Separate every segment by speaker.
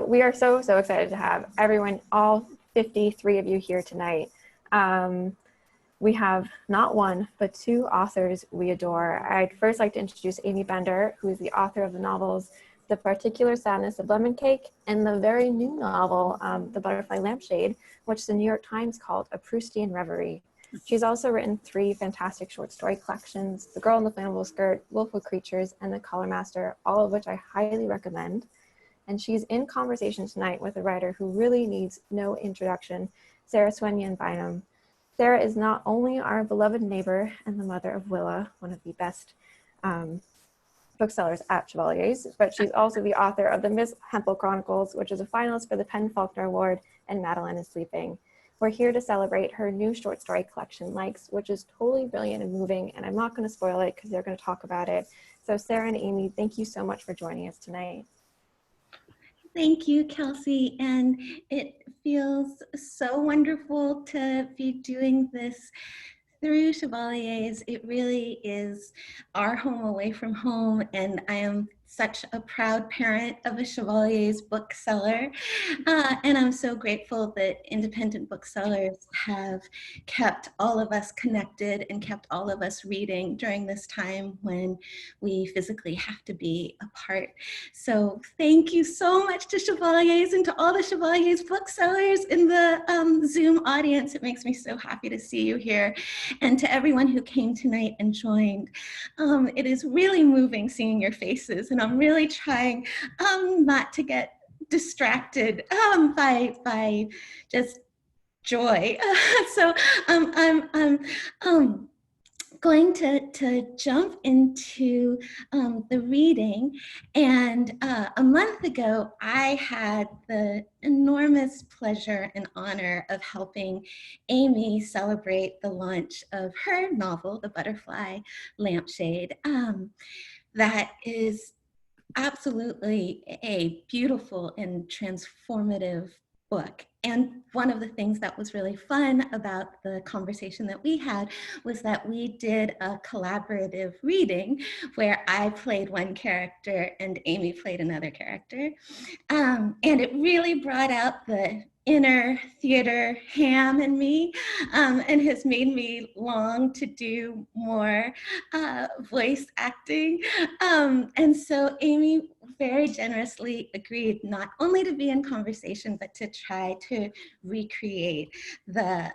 Speaker 1: We are so excited to have everyone, all 53 of you here tonight. We have not one, but two authors we adore. I'd first like to introduce Aimee Bender, who is the author of the novels The Particular Sadness of Lemon Cake and the very new novel, The Butterfly Lampshade, which the New York Times called a Proustian reverie. She's also written 3 fantastic short story collections, The Girl in the Flammable Skirt, Willful Creatures, and The Color Master, all of which I highly recommend. And she's in conversation tonight with a writer who really needs no introduction, Shun-Lien Bynum. Sarah is not only our beloved neighbor and the mother of Willa, one of the best booksellers at Chevalier's, but she's also the author of the Miss Hempel Chronicles, which is a finalist for the PEN/Faulkner Award, and Madeline is Sleeping. We're here to celebrate her new short story collection, Likes, which is totally brilliant and moving, and I'm not going to spoil it because they're going to talk about it. So Sarah and Aimee, thank you so much for joining us tonight.
Speaker 2: Thank you, Kelsey, and it feels so wonderful to be doing this through Chevalier's. It really is our home away from home, and I am such a proud parent of a Chevalier's bookseller, and I'm so grateful that independent booksellers have kept all of us connected and kept all of us reading during this time when we physically have to be apart. So thank you so much to Chevalier's and to all the Chevalier's booksellers in the Zoom audience. It makes me so happy to see you here, and to everyone who came tonight and joined. It is really moving seeing your faces, and I'm really trying not to get distracted by just joy. So I'm going to jump into the reading. And a month ago, I had the enormous pleasure and honor of helping Aimee celebrate the launch of her novel, The Butterfly Lampshade. That is absolutely a beautiful and transformative book. And one of the things that was really fun about the conversation that we had was that we did a collaborative reading where I played one character and Aimee played another character. And it really brought out the inner theater ham in me, and has made me long to do more voice acting. And so Aimee very generously agreed not only to be in conversation, but to try to recreate the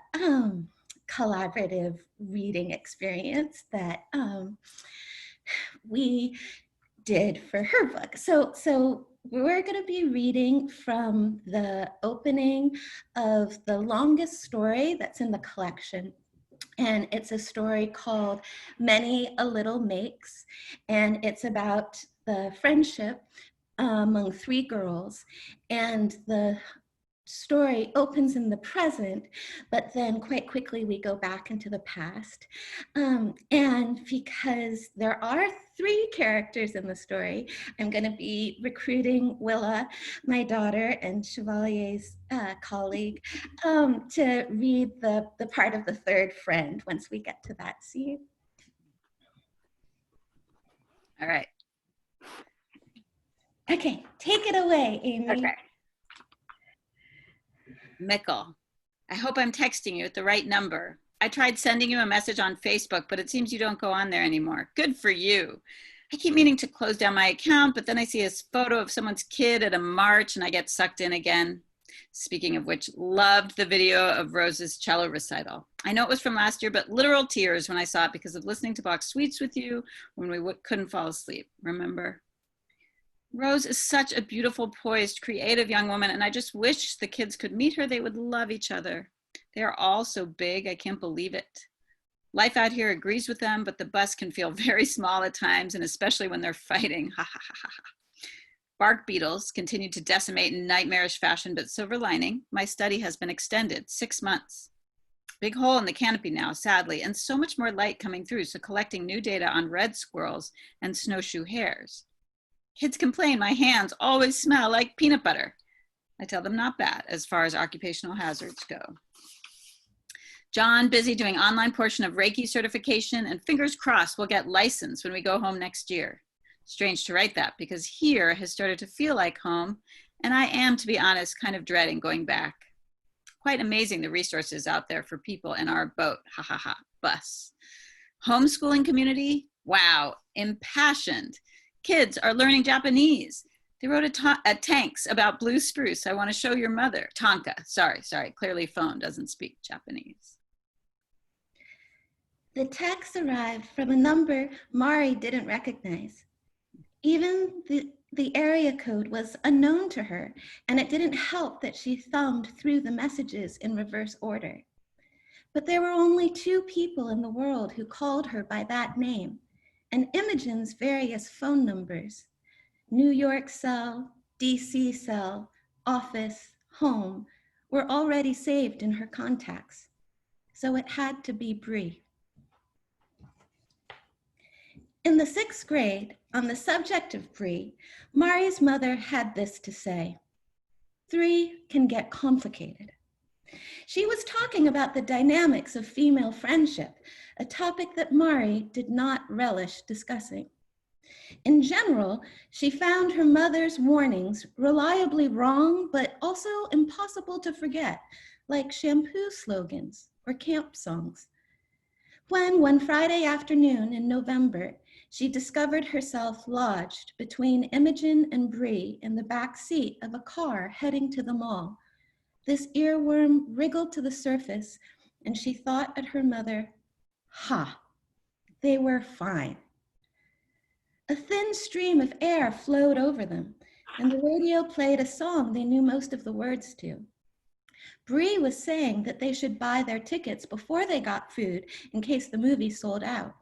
Speaker 2: collaborative reading experience that we did for her book. So we're going to be reading from the opening of the longest story that's in the collection. And it's a story called Many a Little Makes. And it's about the friendship among 3 girls. And the story opens in the present, but then quite quickly we go back into the past. And because there are 3 characters in the story, I'm going to be recruiting Willa, my daughter and Chevalier's colleague, to read the part of the 3rd friend once we get to that scene.
Speaker 3: All right.
Speaker 2: Okay, take it away, Aimee.
Speaker 3: Okay. Mickle, I hope I'm texting you at the right number. I tried sending you a message on Facebook, but it seems you don't go on there anymore. Good for you. I keep meaning to close down my account, but then I see a photo of someone's kid at a march and I get sucked in again. Speaking of which, loved the video of Rose's cello recital. I know it was from last year, but literal tears when I saw it because of listening to Box Sweets with you when we couldn't fall asleep. Remember? Rose is such a beautiful, poised, creative young woman, and I just wish the kids could meet her. They would love each other. They are all so big, I can't believe it. Life out here agrees with them, but the bus can feel very small at times, and especially when they're fighting. Ha ha ha ha. Bark beetles continue to decimate in nightmarish fashion, but silver lining, my study has been extended 6 months. Big hole in the canopy now, sadly, and so much more light coming through, so collecting new data on red squirrels and snowshoe hares. Kids complain my hands always smell like peanut butter. I tell them not bad as far as occupational hazards go. John, busy doing online portion of Reiki certification, and fingers crossed we'll get licensed when we go home next year. Strange to write that because here has started to feel like home, And I am, to be honest, kind of dreading going back. Quite amazing the resources out there for people in our boat, ha ha ha, bus. Homeschooling community, wow, impassioned. Kids are learning Japanese. They wrote a tanks about blue spruce. I want to show your mother. Tonka, sorry, clearly phone doesn't speak Japanese.
Speaker 2: The text arrived from a number Mari didn't recognize. Even the area code was unknown to her, and it didn't help that she thumbed through the messages in reverse order. But there were only 2 people in the world who called her by that name, and Imogen's various phone numbers, New York cell, DC cell, office, home, were already saved in her contacts. So it had to be Bree. In the 6th grade, on the subject of Bree, Mari's mother had this to say: 3 can get complicated. She was talking about the dynamics of female friendship, a topic that Mari did not relish discussing. In general, she found her mother's warnings reliably wrong, but also impossible to forget, like shampoo slogans or camp songs. When, one Friday afternoon in November, she discovered herself lodged between Imogen and Bree in the back seat of a car heading to the mall, this earworm wriggled to the surface, and she thought at her mother, ha, they were fine. A thin stream of air flowed over them, and the radio played a song they knew most of the words to. Bree was saying that they should buy their tickets before they got food in case the movie sold out.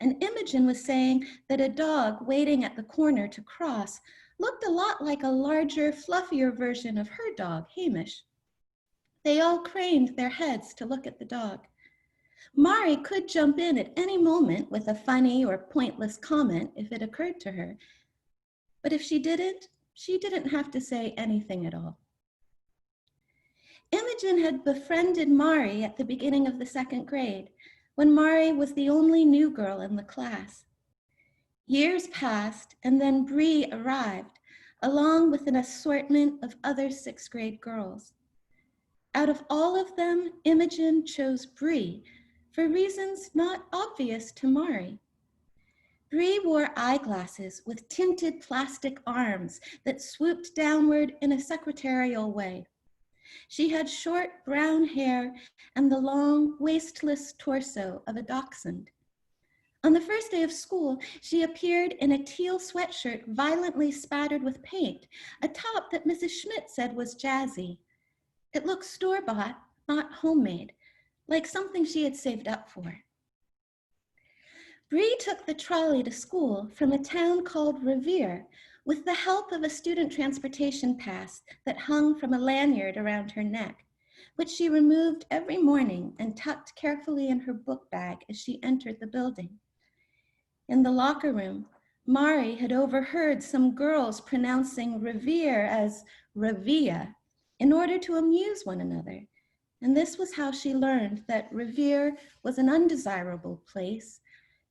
Speaker 2: And Imogen was saying that a dog waiting at the corner to cross looked a lot like a larger, fluffier version of her dog, Hamish. They all craned their heads to look at the dog. Mari could jump in at any moment with a funny or pointless comment if it occurred to her. But if she didn't have to say anything at all. Imogen had befriended Mari at the beginning of the 2nd grade, when Mari was the only new girl in the class. Years passed, and then Bree arrived, along with an assortment of other 6th grade girls. Out of all of them, Imogen chose Bree for reasons not obvious to Mari. Bree wore eyeglasses with tinted plastic arms that swooped downward in a secretarial way. She had short brown hair and the long, waistless torso of a dachshund. On the first day of school, she appeared in a teal sweatshirt violently spattered with paint, a top that Mrs. Schmidt said was jazzy. It looked store-bought, not homemade, like something she had saved up for. Bree took the trolley to school from a town called Revere with the help of a student transportation pass that hung from a lanyard around her neck, which she removed every morning and tucked carefully in her book bag as she entered the building. In the locker room, Mari had overheard some girls pronouncing Revere as Revere in order to amuse one another, and this was how she learned that Revere was an undesirable place,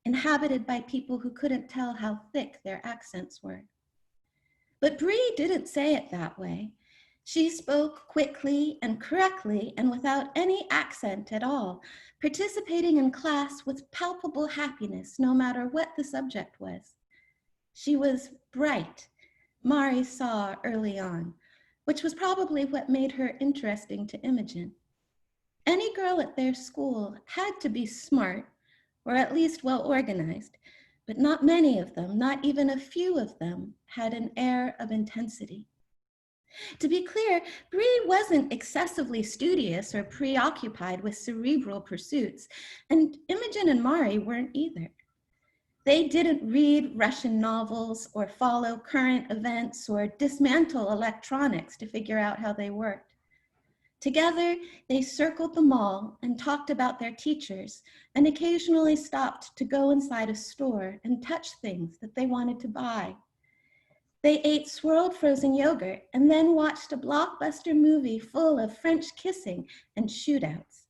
Speaker 2: inhabited by people who couldn't tell how thick their accents were. But Bree didn't say it that way. She spoke quickly and correctly and without any accent at all, participating in class with palpable happiness, no matter what the subject was. She was bright, Mari saw early on, which was probably what made her interesting to Imogen. Any girl at their school had to be smart, or at least well organized, but not many of them, not even a few of them, had an air of intensity. To be clear, Bree wasn't excessively studious or preoccupied with cerebral pursuits, and Imogen and Mari weren't either. They didn't read Russian novels or follow current events or dismantle electronics to figure out how they worked. Together, they circled the mall and talked about their teachers and occasionally stopped to go inside a store and touch things that they wanted to buy. They ate swirled frozen yogurt and then watched a blockbuster movie full of French kissing and shootouts.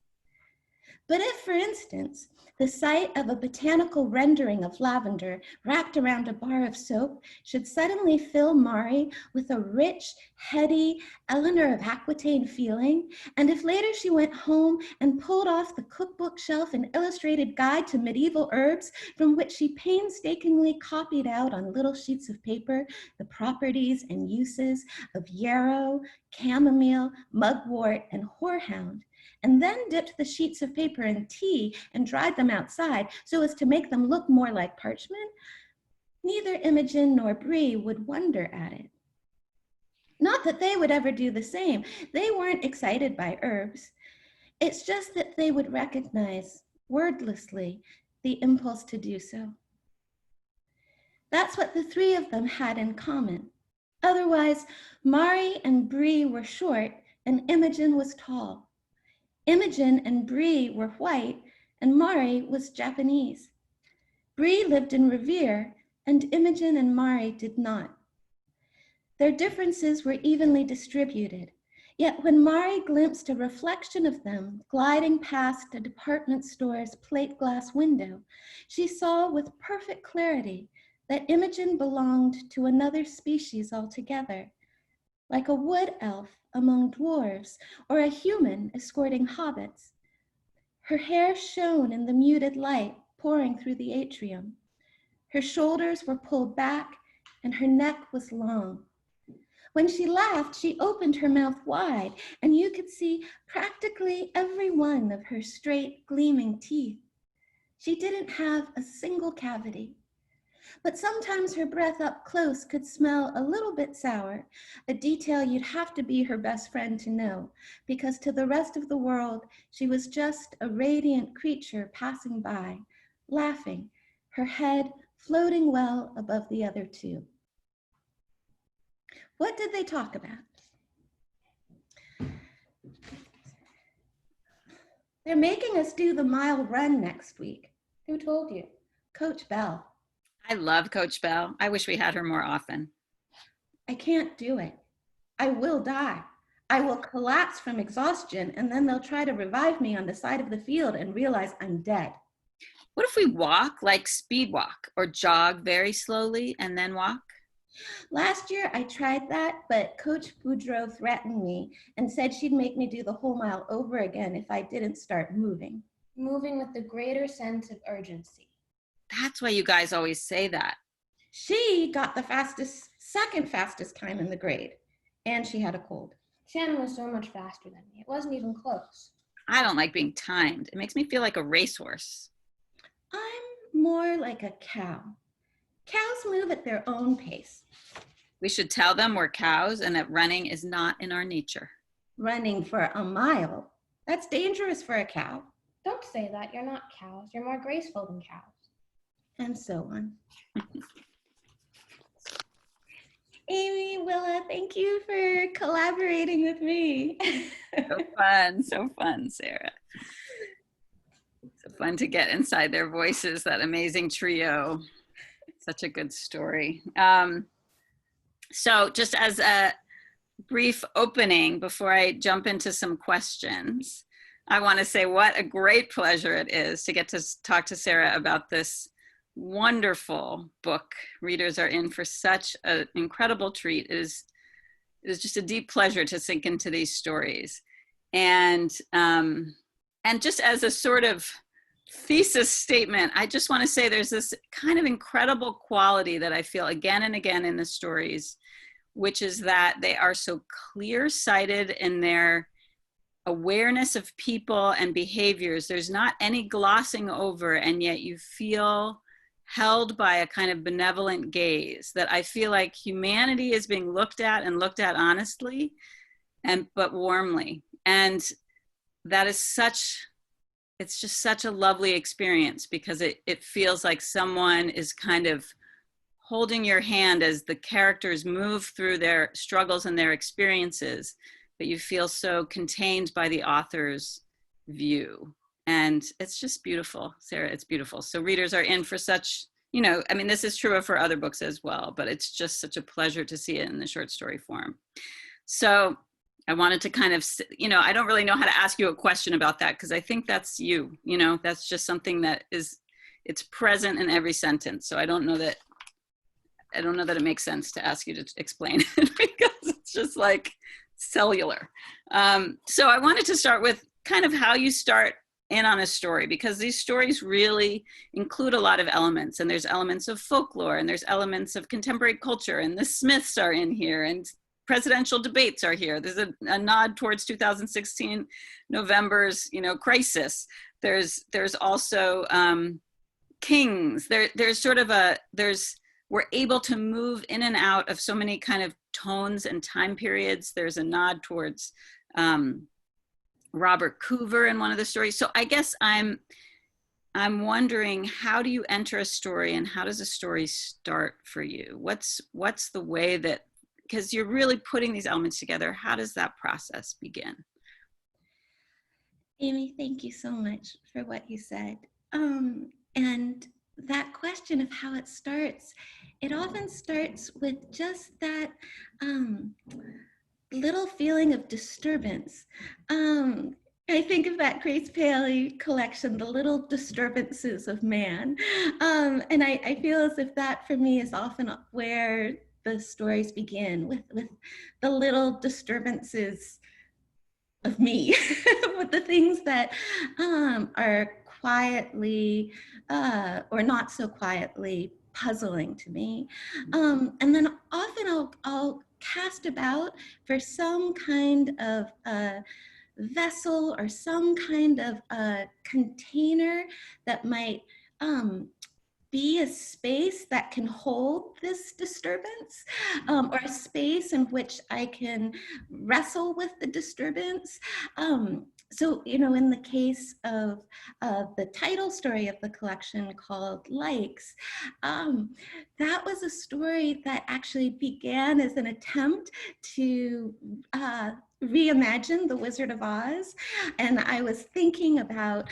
Speaker 2: But if, for instance, the sight of a botanical rendering of lavender wrapped around a bar of soap should suddenly fill Mari with a rich, heady Eleanor of Aquitaine feeling, and if later she went home and pulled off the cookbook shelf an illustrated guide to medieval herbs from which she painstakingly copied out on little sheets of paper the properties and uses of yarrow, chamomile, mugwort, and horehound, and then dipped the sheets of paper in tea and dried them outside so as to make them look more like parchment, neither Imogen nor Bree would wonder at it. Not that they would ever do the same. They weren't excited by herbs. It's just that they would recognize, wordlessly, the impulse to do so. That's what the three of them had in common. Otherwise, Mari and Bree were short and Imogen was tall. Imogen and Bree were white, and Mari was Japanese. Bree lived in Revere, and Imogen and Mari did not. Their differences were evenly distributed, yet when Mari glimpsed a reflection of them gliding past a department store's plate glass window, she saw with perfect clarity that Imogen belonged to another species altogether, like a wood elf among dwarves, or a human escorting hobbits. Her hair shone in the muted light pouring through the atrium. Her shoulders were pulled back, and her neck was long. When she laughed, she opened her mouth wide, and you could see practically every one of her straight, gleaming teeth. She didn't have a single cavity. But sometimes her breath up close could smell a little bit sour, a detail you'd have to be her best friend to know, because to the rest of the world, she was just a radiant creature passing by, laughing, her head floating well above the other two. What did they talk about? They're making us do the mile run next week. Who told you? Coach Bell.
Speaker 3: I love Coach Bell. I wish we had her more often.
Speaker 2: I can't do it. I will die. I will collapse from exhaustion, and then they'll try to revive me on the side of the field and realize I'm dead.
Speaker 3: What if we walk, like speed walk, or jog very slowly and then walk?
Speaker 2: Last year I tried that, but Coach Boudreau threatened me and said she'd make me do the whole mile over again if I didn't start moving.
Speaker 4: Moving with a greater sense of urgency.
Speaker 3: That's why you guys always say that.
Speaker 2: She got the second fastest time in the grade, and she had a cold.
Speaker 4: Shannon was so much faster than me. It wasn't even close.
Speaker 3: I don't like being timed. It makes me feel like a racehorse.
Speaker 2: I'm more like a cow. Cows move at their own pace.
Speaker 3: We should tell them we're cows and that running is not in our nature.
Speaker 2: Running for a mile? That's dangerous for a cow.
Speaker 4: Don't say that. You're not cows. You're more graceful than cows.
Speaker 2: And so on. Aimee, Willa, thank you for collaborating with me.
Speaker 3: So fun, Sarah. So fun to get inside their voices, that amazing trio. Such a good story. So just as a brief opening before I jump into some questions, I want to say what a great pleasure it is to get to talk to Sarah about this wonderful book. Readers are in for such an incredible treat. It is just a deep pleasure to sink into these stories. And just as a sort of thesis statement, I just want to say there's this kind of incredible quality that I feel again and again in the stories, which is that they are so clear-sighted in their awareness of people and behaviors. There's not any glossing over, and yet you feel held by a kind of benevolent gaze, that I feel like humanity is being looked at and looked at honestly, but warmly. And that is it's just such a lovely experience, because it feels like someone is kind of holding your hand as the characters move through their struggles and their experiences, but you feel so contained by the author's view. And it's just beautiful, Sarah, it's beautiful. So readers are in for such, I mean, this is true for other books as well, but it's just such a pleasure to see it in the short story form. So I wanted to kind of, I don't really know how to ask you a question about that because I think that's you, that's just something that it's present in every sentence. So I don't know that it makes sense to ask you to explain it because it's just like cellular. So I wanted to start with kind of how you start in on a story, because these stories really include a lot of elements, and there's elements of folklore, and there's elements of contemporary culture, and the Smiths are in here, and presidential debates are here. There's a nod towards 2016 November's, crisis. There's also kings. We're able to move in and out of so many kind of tones and time periods. There's a nod towards Robert Coover in one of the stories. So I guess I'm wondering, how do you enter a story, and how does a story start for you? What's the way that, because you're really putting these elements together, how does that process begin?
Speaker 2: Aimee, thank you so much for what you said. And that question of how it starts, it often starts with just that little feeling of disturbance. I think of that Grace Paley collection, The Little Disturbances of Man. And I feel as if that for me is often where the stories begin, with the little disturbances of me, with the things that are quietly or not so quietly puzzling to me. And then often I'll cast about for some kind of vessel or some kind of container that might be a space that can hold this disturbance, or a space in which I can wrestle with the disturbance. So, in the case of the title story of the collection called Likes, that was a story that actually began as an attempt to reimagine The Wizard of Oz. And I was thinking about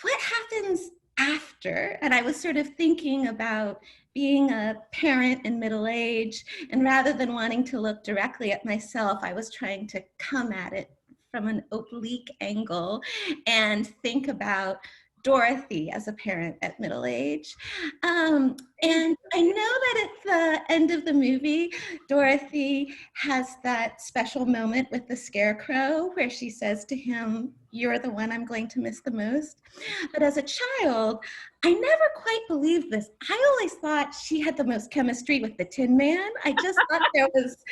Speaker 2: what happens after, and I was sort of thinking about being a parent in middle age, and rather than wanting to look directly at myself, I was trying to come at it from an oblique angle and think about Dorothy as a parent at middle age. And I know that at the end of the movie, Dorothy has that special moment with the Scarecrow where she says to him, "You're the one I'm going to miss the most." But as a child, I never quite believed this. I always thought she had the most chemistry with the Tin Man. I just thought there was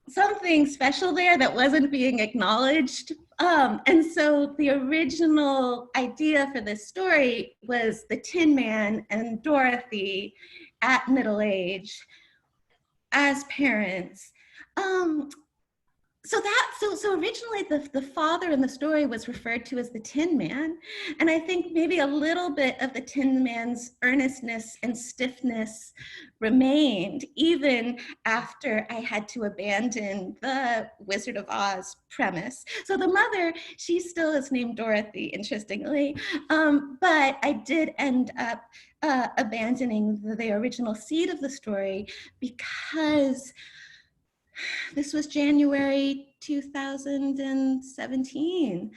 Speaker 2: something special there that wasn't being acknowledged. And so the original idea for this story was the Tin Man and Dorothy at middle age as parents. So originally the father in the story was referred to as the Tin Man. And I think maybe a little bit of the Tin Man's earnestness and stiffness remained even after I had to abandon the Wizard of Oz premise. So the mother, she still is named Dorothy, interestingly. But I did end up abandoning the original seed of the story because this was January 2017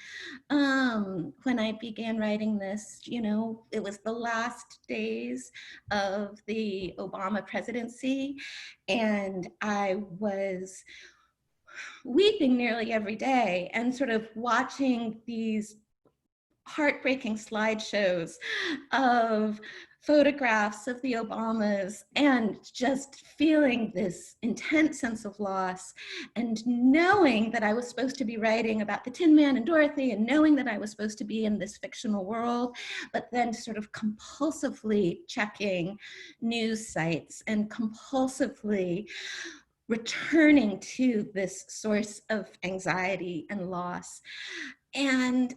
Speaker 2: when I began writing this. It was the last days of the Obama presidency, and I was weeping nearly every day and sort of watching these heartbreaking slideshows of photographs of the Obamas and just feeling this intense sense of loss, and knowing that I was supposed to be writing about the Tin Man and Dorothy, and knowing that I was supposed to be in this fictional world, but then sort of compulsively checking news sites and compulsively returning to this source of anxiety and loss. And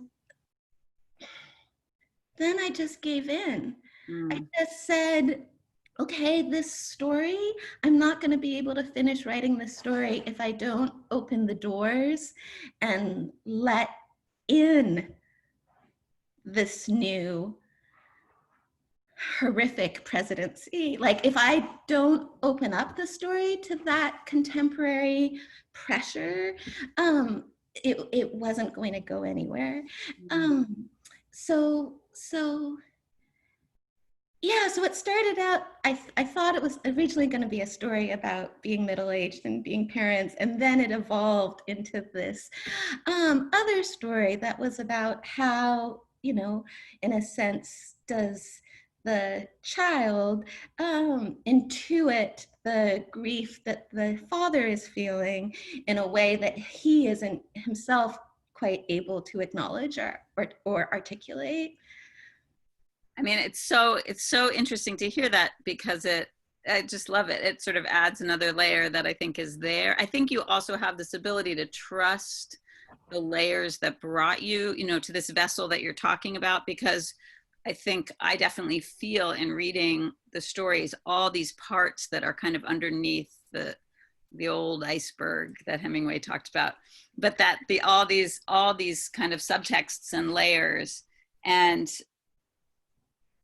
Speaker 2: then I just gave in. I just said, okay, this story, I'm not going to be able to finish writing this story if I don't open the doors and let in this new horrific presidency. Like if I don't open up the story to that contemporary pressure, it wasn't going to go anywhere. So yeah, so it started out, I thought it was originally going to be a story about being middle-aged and being parents, and then it evolved into this other story that was about how, you know, in a sense, does the child intuit the grief that the father is feeling in a way that he isn't himself quite able to acknowledge or articulate.
Speaker 3: I mean, it's so interesting to hear that, because I just love it. It sort of adds another layer that I think is there. I think you also have this ability to trust the layers that brought you, you know, to this vessel that you're talking about, because I think I definitely feel in reading the stories, all these parts that are kind of underneath the old iceberg that Hemingway talked about, but that all these kind of subtexts and layers. And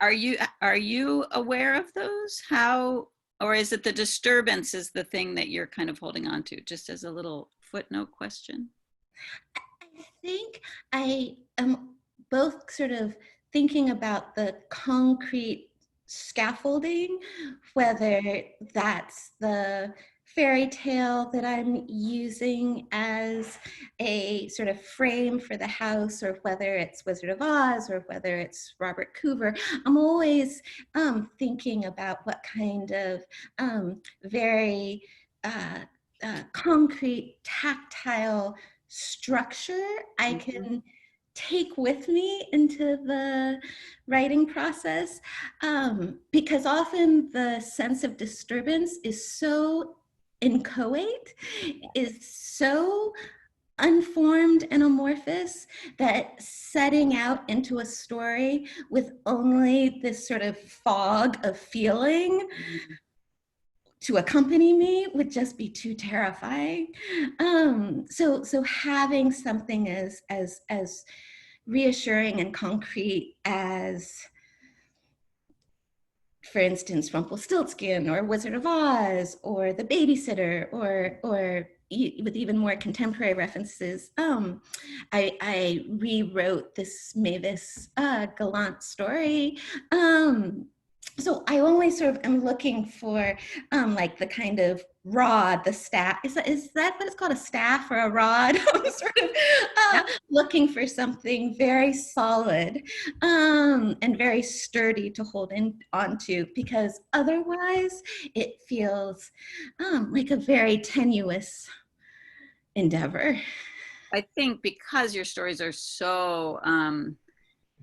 Speaker 3: are you aware of those? How, or is it the disturbance is the thing that you're kind of holding on to, just as a little footnote question?
Speaker 2: I think I am both sort of thinking about the concrete scaffolding, whether that's the fairy tale that I'm using as a sort of frame for the house, or whether it's Wizard of Oz, or whether it's Robert Coover. I'm always thinking about what kind of very concrete, tactile structure I can take with me into the writing process, because often the sense of disturbance is so inchoate, is so unformed and amorphous, that setting out into a story with only this sort of fog of feeling to accompany me would just be too terrifying. So having something as reassuring and concrete as, for instance, Rumpelstiltskin or Wizard of Oz or The Babysitter, or with even more contemporary references, I rewrote this Mavis Gallant story. So I always sort of am looking for like the kind of rod, the staff. Is that what it's called, a staff or a rod? I'm sort of looking for something very solid and very sturdy to hold onto, because otherwise it feels like a very tenuous endeavor.
Speaker 3: I think because your stories are so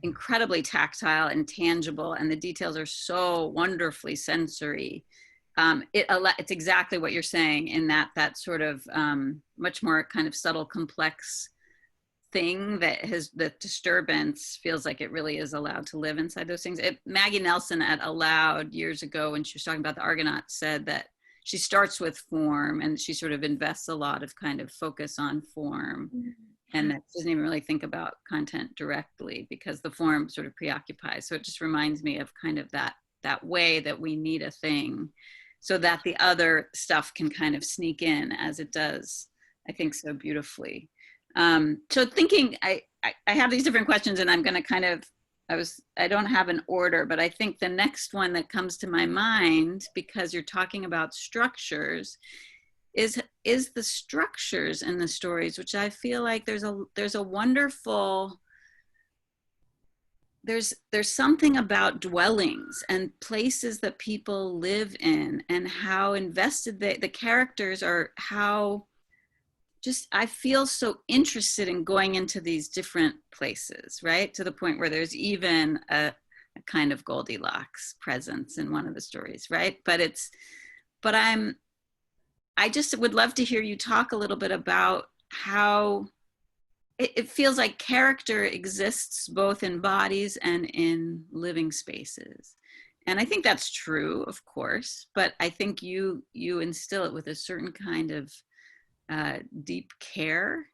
Speaker 3: incredibly tactile and tangible, and the details are so wonderfully sensory, it's exactly what you're saying, in that sort of much more kind of subtle, complex thing that disturbance feels like it really is allowed to live inside those things. Maggie Nelson at Aloud years ago, when she was talking about the Argonauts, said that she starts with form, and she sort of invests a lot of kind of focus on form, and that doesn't even really think about content directly, because the form sort of preoccupies. So it just reminds me of kind of that way that we need a thing so that the other stuff can kind of sneak in, as it does, I think, so beautifully. So thinking, I have these different questions, and I'm going to kind of, I don't have an order, but I think the next one that comes to my mind, because you're talking about structures, is the structures in the stories, which I feel like there's a wonderful, there's something about dwellings and places that people live in, and how invested the characters are, how just, I feel so interested in going into these different places, right? To the point where there's even a kind of Goldilocks presence in one of the stories, right? But I just would love to hear you talk a little bit about how it feels like character exists both in bodies and in living spaces. And I think that's true, of course, but I think you instill it with a certain kind of deep care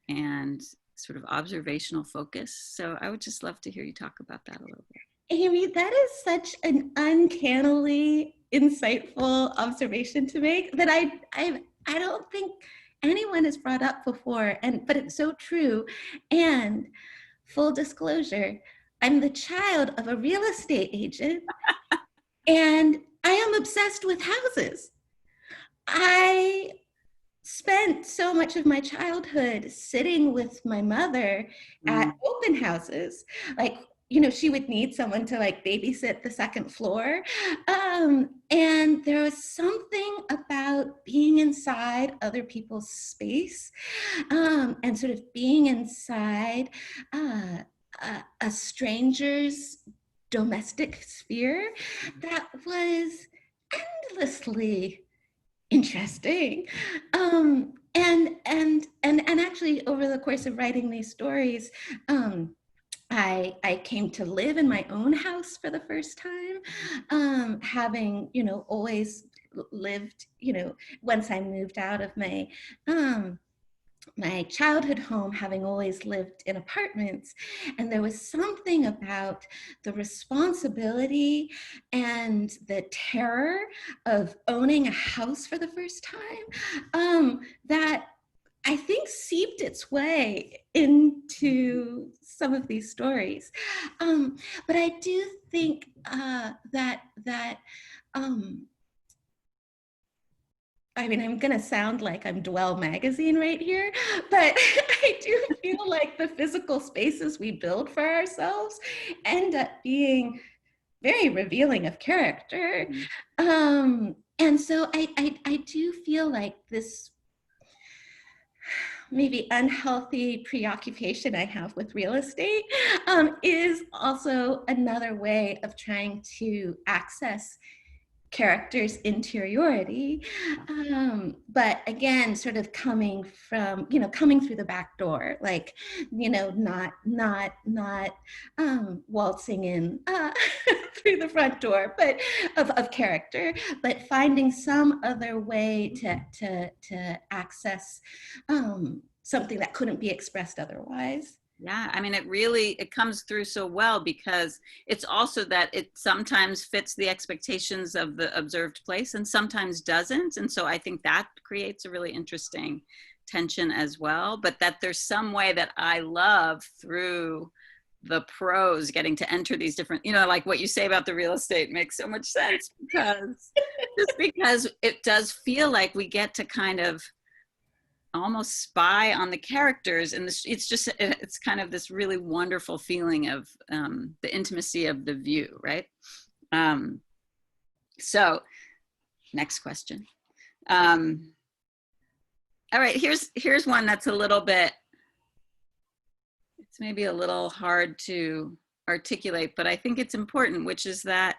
Speaker 3: and sort of observational focus. So I would just love to hear you talk about that a little bit.
Speaker 2: Aimee, that is such an uncannily insightful observation to make that I don't think anyone has brought up before, but it's so true. And full disclosure, I'm the child of a real estate agent, and I am obsessed with houses. I spent so much of my childhood sitting with my mother at open houses. Like, you know, she would need someone to like babysit the second floor. And there was something about being inside other people's space, and sort of being inside a stranger's domestic sphere that was endlessly interesting. And actually over the course of writing these stories, I came to live in my own house for the first time, having, you know, always lived, you know, once I moved out of my childhood home, having always lived in apartments. And there was something about the responsibility and the terror of owning a house for the first time, that I think seeped its way into some of these stories. But I do think that I mean, I'm gonna sound like I'm Dwell magazine right here, but I do feel like the physical spaces we build for ourselves end up being very revealing of character. And so I do feel like this maybe unhealthy preoccupation I have with real estate is also another way of trying to access character's interiority, but again, sort of coming from, you know, coming through the back door, like, you know, not waltzing in through the front door, but of character, but finding some other way to access something that couldn't be expressed otherwise.
Speaker 3: Yeah, I mean, it comes through so well because it's also that it sometimes fits the expectations of the observed place and sometimes doesn't. And so I think that creates a really interesting tension as well, but that there's some way that I love through the prose getting to enter these different, you know, like what you say about the real estate makes so much sense because it does feel like we get to kind of almost spy on the characters, and it's kind of this really wonderful feeling of the intimacy of the view, right? So next question. All right, here's one that's a little bit, it's maybe a little hard to articulate, but I think it's important, which is that,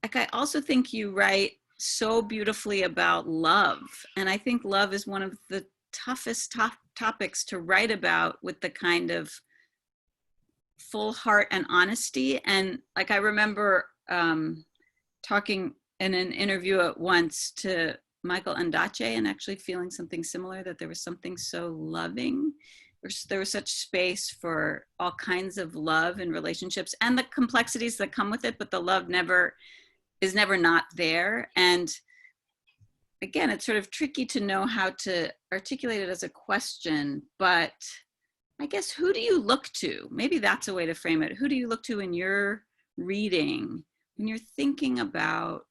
Speaker 3: like, I also think you write so beautifully about love. And I think love is one of the toughest topics to write about with the kind of full heart and honesty. And like, I remember talking in an interview at once to Michael Ondaatje and actually feeling something similar, that there was something so loving. There was such space for all kinds of love in relationships and the complexities that come with it, but the love is never not there. And again, it's sort of tricky to know how to articulate it as a question, but I guess, who do you look to? Maybe that's a way to frame it. Who do you look to in your reading when you're thinking about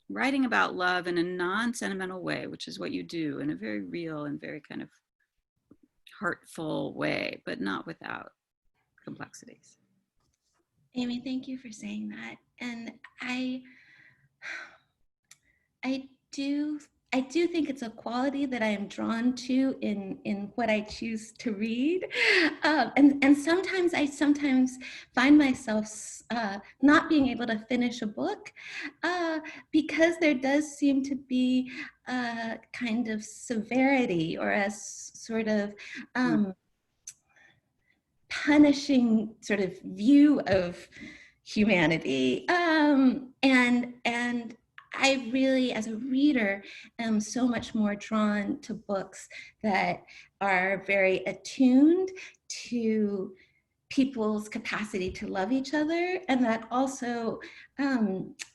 Speaker 3: writing about love in a non-sentimental way, which is what you do, in a very real and very kind of heartful way, but not without complexities?
Speaker 2: Aimee, thank you for saying that. And I do think it's a quality that I am drawn to in what I choose to read. And sometimes I find myself not being able to finish a book because there does seem to be a kind of severity or a sort of punishing sort of view of humanity. And I really, as a reader, am so much more drawn to books that are very attuned to people's capacity to love each other, and that also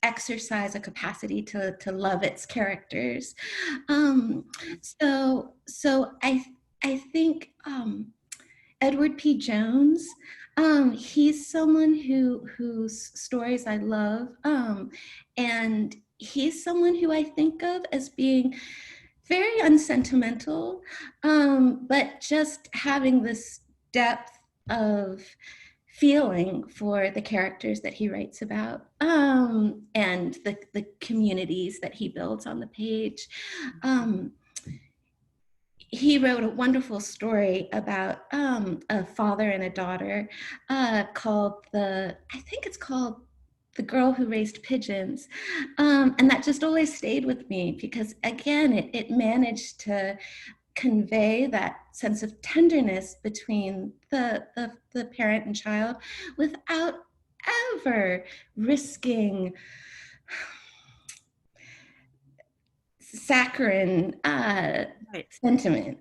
Speaker 2: exercise a capacity to love its characters. So I think Edward P. Jones, he's someone whose stories I love, and he's someone who I think of as being very unsentimental, but just having this depth of feeling for the characters that he writes about, and the communities that he builds on the page. He wrote a wonderful story about a father and a daughter called I think it's called The Girl Who Raised Pigeons. And that just always stayed with me because, again, it managed to convey that sense of tenderness between the parent and child without ever risking saccharine sentiment.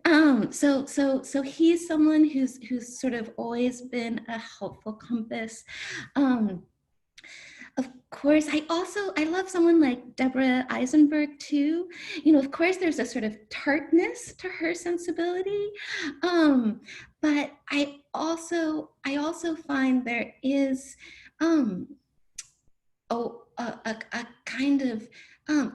Speaker 2: So he's someone who's sort of always been a helpful compass. Of course, I love someone like Deborah Eisenberg too. You know, of course, there's a sort of tartness to her sensibility, but I also find there is a kind of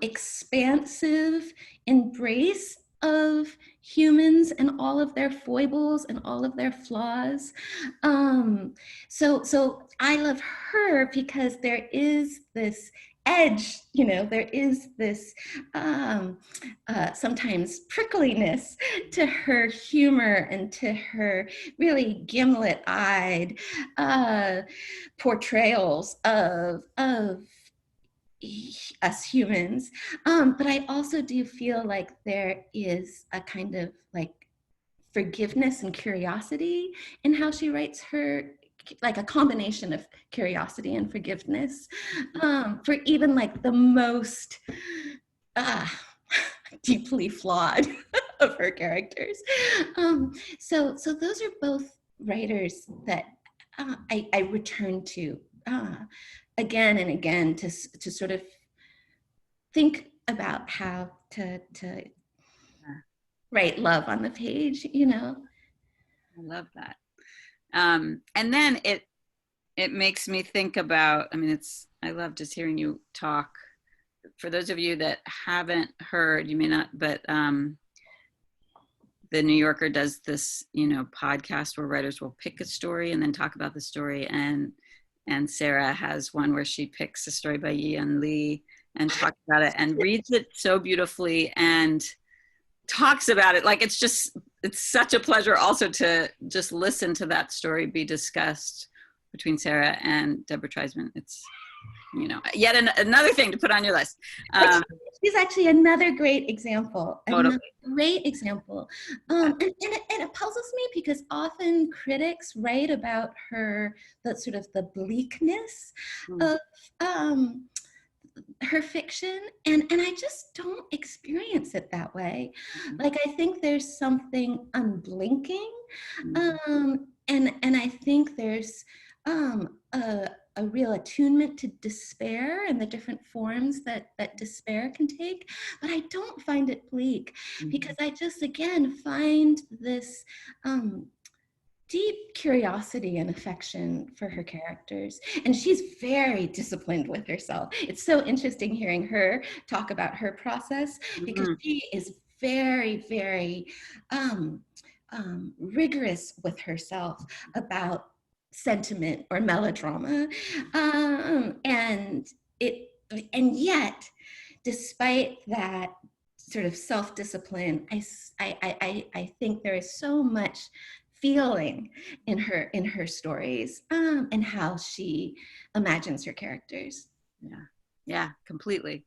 Speaker 2: expansive embrace of humans and all of their foibles and all of their flaws. So I love her because there is this edge, you know, there is this sometimes prickliness to her humor and to her really gimlet-eyed portrayals of us humans. But I also do feel like there is a kind of like forgiveness and curiosity in how she writes her, like a combination of curiosity and forgiveness for even like the most deeply flawed of her characters. So those are both writers that I return to again and again to sort of think about how to write love on the page, you know.
Speaker 3: I love that. And then it makes me think about, I mean, I love just hearing you talk. For those of you that haven't heard, you may not, but the New Yorker does this, you know, podcast where writers will pick a story and then talk about the story. And Sarah has one where she picks a story by Yi-Yun Lee and talks about it and reads it so beautifully and talks about it. Like, it's such a pleasure also to just listen to that story be discussed between Sarah and Deborah Treisman. It's, you know, yet another thing to put on your list.
Speaker 2: She's actually another great example.
Speaker 3: Totally.
Speaker 2: Another great example. And it puzzles me because often critics write about her, the bleakness of her fiction, and I just don't experience it that way. Like, I think there's something unblinking, and I think there's a real attunement to despair and the different forms that despair can take, but I don't find it bleak because I just, again, find this deep curiosity and affection for her characters. And she's very disciplined with herself. It's so interesting hearing her talk about her process because she is very, very rigorous with herself about sentiment or melodrama. And yet, despite that sort of self-discipline, I think there is so much feeling in her stories and how she imagines her characters.
Speaker 3: Yeah, completely.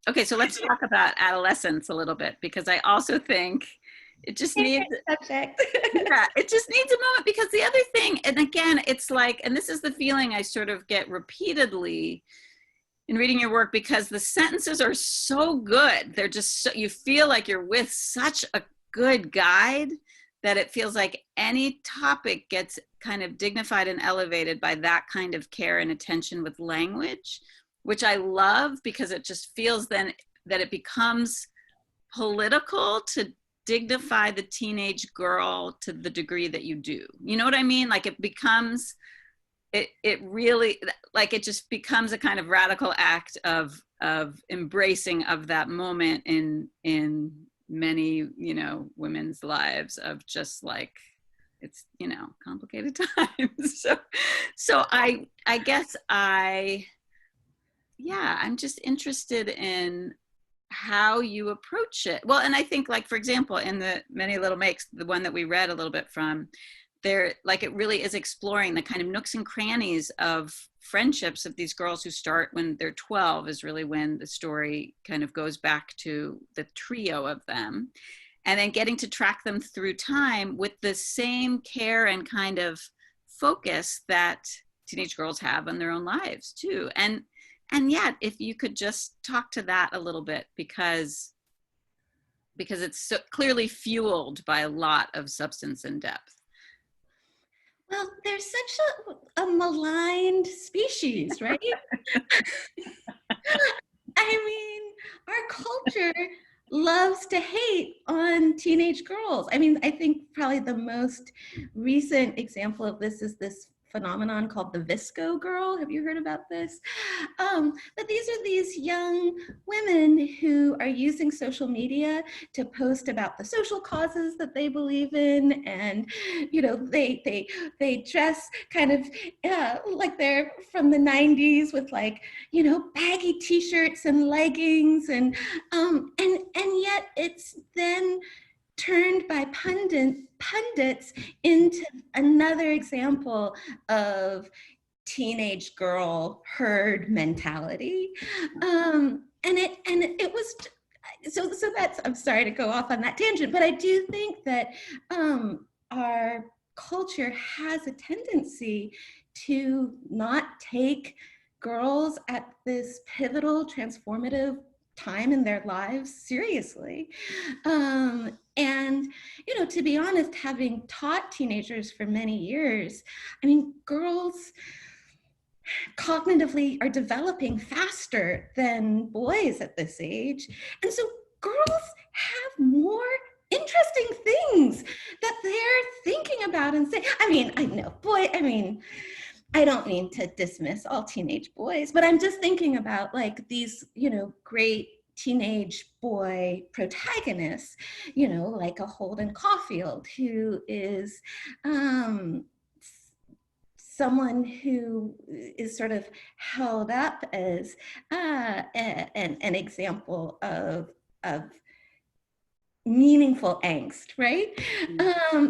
Speaker 3: Okay, so let's talk about Adolescence a little bit, because I also think it just needs
Speaker 2: subject.
Speaker 3: Yeah, it just needs a moment, because the other thing, and again, it's like, and this is the feeling I sort of get repeatedly in reading your work, because the sentences are so good. They're just so, you feel like you're with such a good guide that it feels like any topic gets kind of dignified and elevated by that kind of care and attention with language, which I love, because it just feels then that it becomes political to dignify the teenage girl to the degree that you do. You know what I mean? Like it becomes, it really, like it just becomes a kind of radical act of embracing of that moment in many, you know, women's lives, of just like, it's, you know, complicated times. So I guess I'm just interested in how you approach it. Well, and I think, like, for example, in the Many Little Makes, the one that we read a little bit from, there, like, it really is exploring the kind of nooks and crannies of friendships of these girls who start when they're 12, is really when the story kind of goes back to the trio of them, and then getting to track them through time with the same care and kind of focus that teenage girls have in their own lives too. And yet, if you could just talk to that a little bit, because it's so clearly fueled by a lot of substance and depth.
Speaker 2: Well, they're such a maligned species, right? I mean, our culture loves to hate on teenage girls. I mean, I think probably the most recent example of this is this phenomenon called the Visco Girl. Have you heard about this? But these are these young women who are using social media to post about the social causes that they believe in, and you know, they dress kind of like they're from the 90s with, like, you know, baggy t-shirts and leggings, and yet it's then turned by pundits into another example of teenage girl herd mentality. And it was, so that's, I'm sorry to go off on that tangent, but I do think that our culture has a tendency to not take girls at this pivotal, transformative time in their lives seriously. And, you know, to be honest, having taught teenagers for many years, I mean, girls cognitively are developing faster than boys at this age. And so girls have more interesting things that they're thinking about and saying. I mean, I know, I don't mean to dismiss all teenage boys, but I'm just thinking about, like, these, you know, great teenage boy protagonists, you know, like a Holden Caulfield, who is someone who is sort of held up as an example of meaningful angst, right?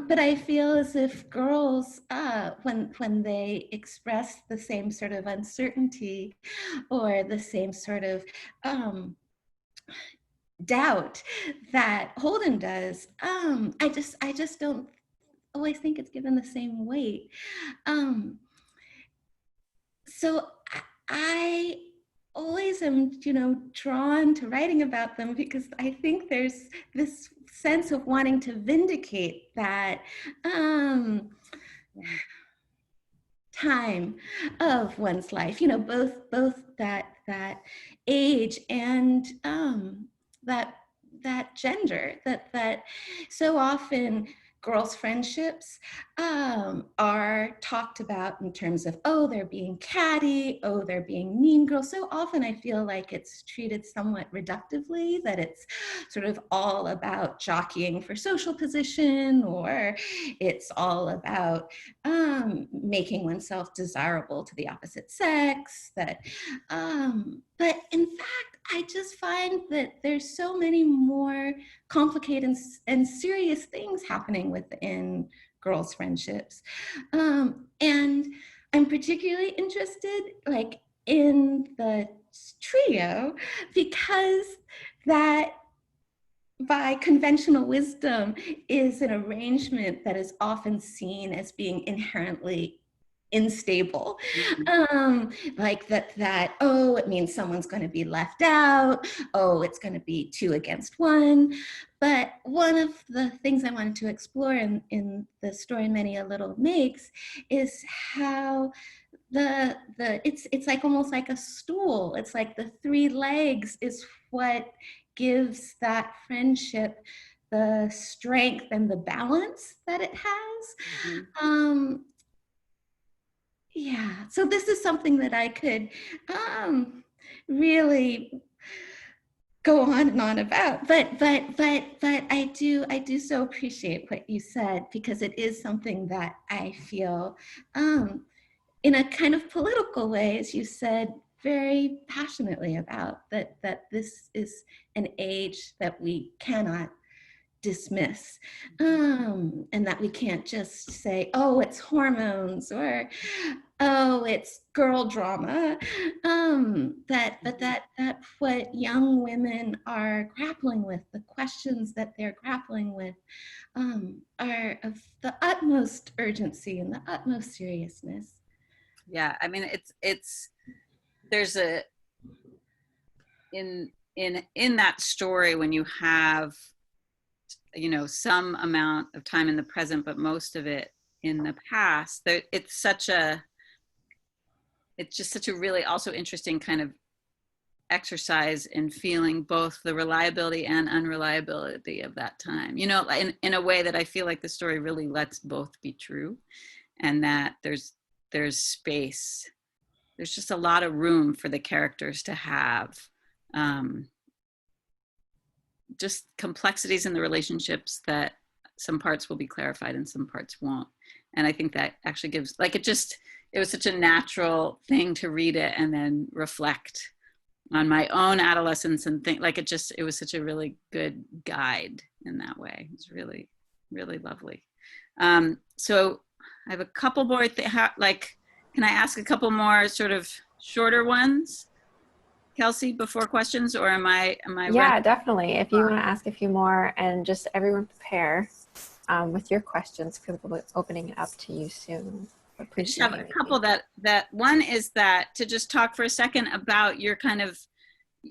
Speaker 2: But I feel as if girls, when they express the same sort of uncertainty or the same sort of doubt that Holden does, I just don't always think it's given the same weight. So I always am, you know, drawn to writing about them, because I think there's this sense of wanting to vindicate that time of one's life, you know, both that age and that gender, that so often girls' friendships are talked about in terms of, oh, they're being catty, oh, they're being mean girls. So often I feel like it's treated somewhat reductively, that it's sort of all about jockeying for social position, or it's all about making oneself desirable to the opposite sex. But in fact, I just find that there's so many more complicated and serious things happening within girls' friendships. And I'm particularly interested, like, in the trio, because that, by conventional wisdom, is an arrangement that is often seen as being inherently unstable.
Speaker 3: Mhm.
Speaker 2: Like that, oh, it means someone's going to be left out. Oh, it's going to be 2 against 1. But one of the things I wanted to explore in the story Many a Little Makes is how it's like almost like a stool. It's like the 3 legs is what gives that friendship the strength and the balance that it has.
Speaker 3: Mhm.
Speaker 2: Yeah, so this is something that I could really go on and on about, but I do so appreciate what you said, because it is something that I feel in a kind of political way, as you said, very passionately about, that this is an age that we cannot dismiss, and that we can't just say, oh, it's hormones, or oh, it's girl drama. That what young women are grappling with, the questions that they're grappling with, are of the utmost urgency and the utmost seriousness.
Speaker 3: Yeah, I mean, it's there's a in that story, when you have, you know, some amount of time in the present, but most of it in the past, that it's just such a really also interesting kind of exercise in feeling both the reliability and unreliability of that time, you know, in a way that I feel like the story really lets both be true, and that there's space, there's just a lot of room for the characters to have just complexities in the relationships that some parts will be clarified and some parts won't. And I think that actually gives, like, it was such a natural thing to read it and then reflect on my own adolescence and think, like, it was such a really good guide in that way. It was really, really lovely. So I have a couple more, can I ask a couple more sort of shorter ones, Kelsey, before questions, or am I
Speaker 1: Yeah, definitely. If you want to ask a few more, and just everyone prepare with your questions, because we'll be opening it up to you soon.
Speaker 3: I just have a couple that one is that to just talk for a second about your kind of,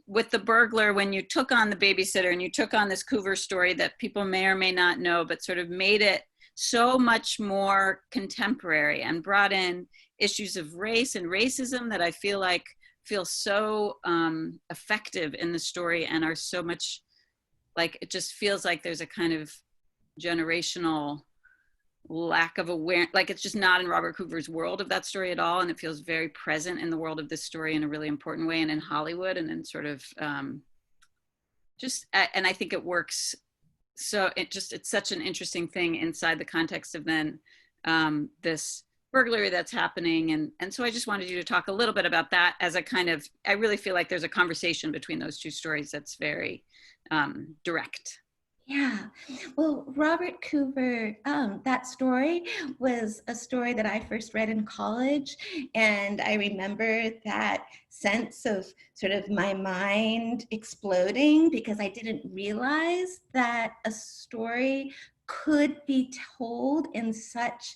Speaker 3: with the burglar, when you took on the babysitter and you took on this Coover story that people may or may not know, but sort of made it so much more contemporary and brought in issues of race and racism that I feel so effective in the story, and are so much, like, it just feels like there's a kind of generational lack of awareness, like it's just not in Robert Coover's world of that story at all, and it feels very present in the world of this story in a really important way, and in Hollywood, and in sort of and I think it works. So it's such an interesting thing inside the context of then this burglary that's happening, and so I just wanted you to talk a little bit about that as a kind of, I really feel like there's a conversation between those two stories that's very direct.
Speaker 2: Yeah, well, Robert Coover, that story was a story that I first read in college, and I remember that sense of sort of my mind exploding, because I didn't realize that a story could be told in such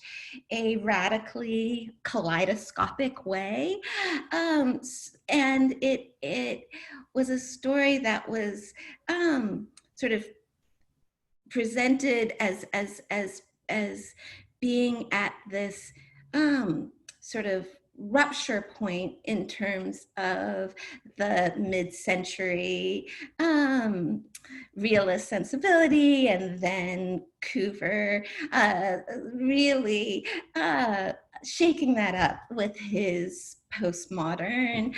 Speaker 2: a radically kaleidoscopic way. And it was a story that was sort of presented as being at this sort of rupture point in terms of the mid-century realist sensibility, and then Coover really shaking that up with his postmodern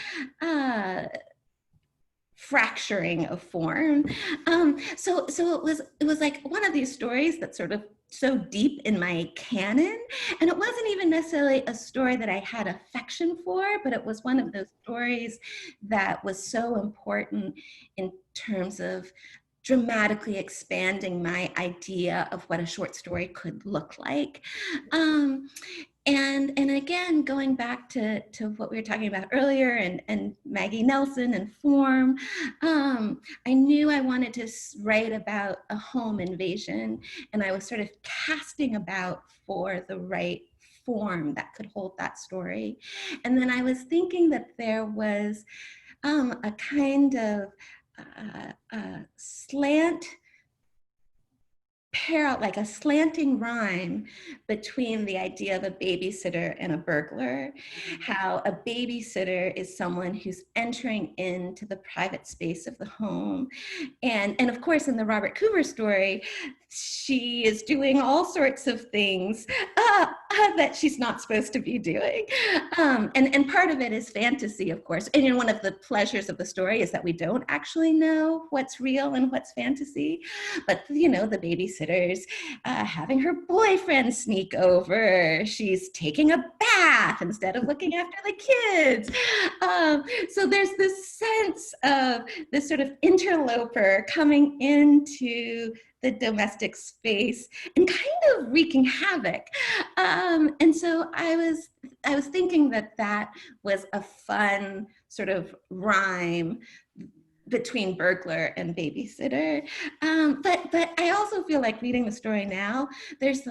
Speaker 2: fracturing of form. So it was like one of these stories that's sort of so deep in my canon, and it wasn't even necessarily a story that I had affection for, but it was one of those stories that was so important in terms of dramatically expanding my idea of what a short story could look like. And again, going back to what we were talking about earlier, and Maggie Nelson and form, I knew I wanted to write about a home invasion, and I was sort of casting about for the right form that could hold that story. And then I was thinking that there was a kind of like a slanting rhyme between the idea of a babysitter and a burglar, how a babysitter is someone who's entering into the private space of the home. And of course, in the Robert Coover story, she is doing all sorts of things that she's not supposed to be doing. And part of it is fantasy, of course. And one of the pleasures of the story is that we don't actually know what's real and what's fantasy. But, the babysitter's having her boyfriend sneak over. She's taking a bath instead of looking after the kids. So there's this sense of this sort of interloper coming into the domestic space and kind of wreaking havoc. And so I was thinking that was a fun sort of rhyme between burglar and babysitter. But I also feel like reading the story now, there's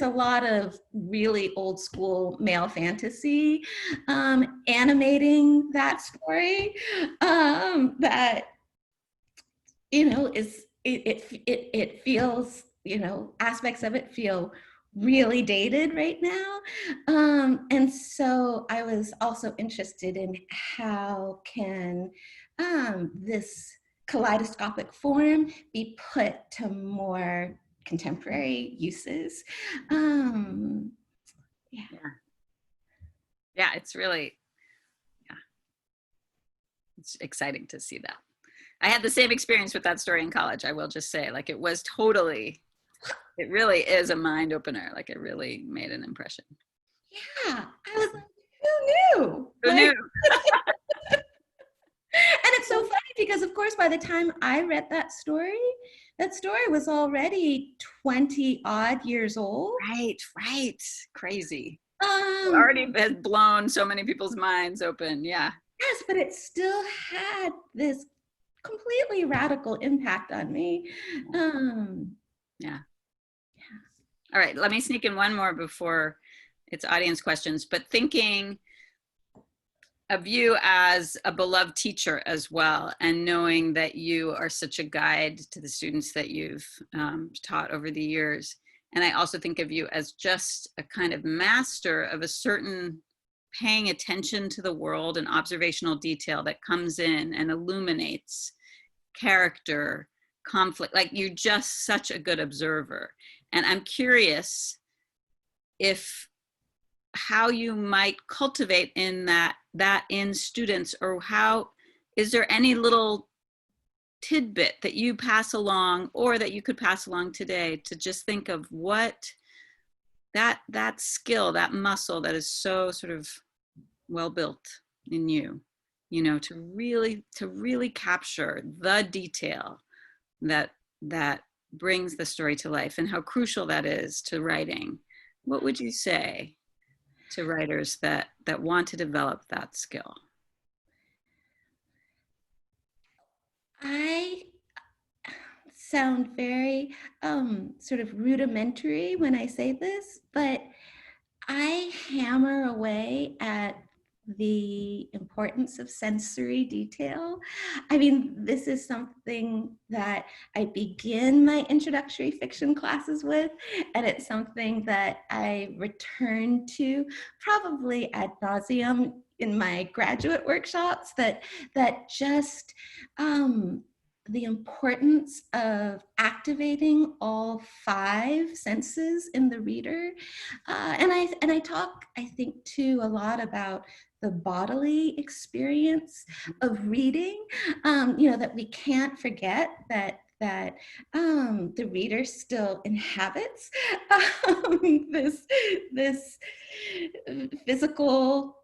Speaker 2: a lot of really old school male fantasy animating that story that it feels, aspects of it feel really dated right now. And so I was also interested in how can this kaleidoscopic form be put to more contemporary uses.
Speaker 3: Yeah, it's really, it's exciting to see that. I had the same experience with that story in college, I will just say. Like, it really is a mind opener. Like, it really made an impression.
Speaker 2: Yeah, I was like, who knew?
Speaker 3: Who knew?
Speaker 2: And it's so funny because, of course, by the time I read that story was already 20 odd years old.
Speaker 3: Right. Crazy. It already has blown so many people's minds open. Yeah.
Speaker 2: Yes, but it still had this completely radical impact on me.
Speaker 3: Yeah. All right, let me sneak in one more before it's audience questions, but thinking of you as a beloved teacher as well, and knowing that you are such a guide to the students that you've taught over the years. And I also think of you as just a kind of master of a certain paying attention to the world and observational detail that comes in and illuminates character, conflict. Like, you're just such a good observer. And I'm curious how you might cultivate in that in students, or is there any little tidbit that you pass along or that you could pass along today to just think of what that skill, that muscle that is so sort of well built in you, to really capture the detail that brings the story to life, and how crucial that is to writing. What would you say to writers that want to develop that skill?
Speaker 2: I sound very sort of rudimentary when I say this, but I hammer away at the importance of sensory detail. I mean, this is something that I begin my introductory fiction classes with, and it's something that I return to probably ad nauseum in my graduate workshops, that just the importance of activating all 5 senses in the reader. And I talk, I think, too, a lot about the bodily experience of reading, that we can't forget that the reader still inhabits this physical